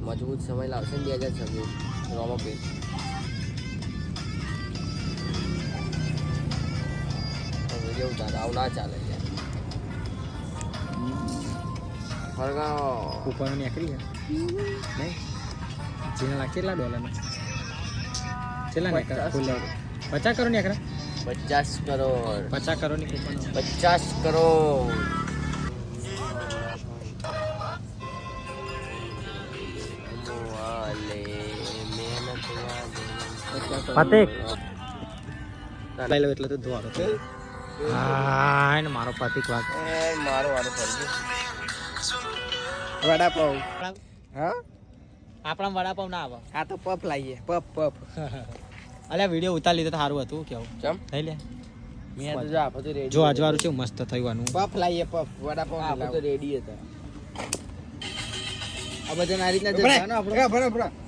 મજબૂત સમય લાવશે 2026 રોમો પેજ જેવું ચાલે આવું ના ચાલે ફરગાનો કૂપન નીકળી છે નહીં જીના કેટલા ડોલરના કેટલા નીકળ્યા 50 કરોડ નીકળ્યા 50 કરોડ 50 કરોડની કૂપન 50 કરોડ પતિક લઈ લો એટલે તો ધોવાનો છે હા ને મારો પતિક વાત મારો વારો ફરજો વડાપાવ હા આપણા વડાપાવ ના આવે આ તો પફ લાવીએ પફ અલ્યા વિડીયો ઉતાર લીધો તો સારું હતું કેવું ચમ લઈ લે મેં તો જો આપો તો રેડી જો આજવારું છે મસ્ત થયું આનું પફ લાવીએ પફ વડાપાવ આપો તો રેડી હતા આ બધા આ રીતના જવાનું આપણે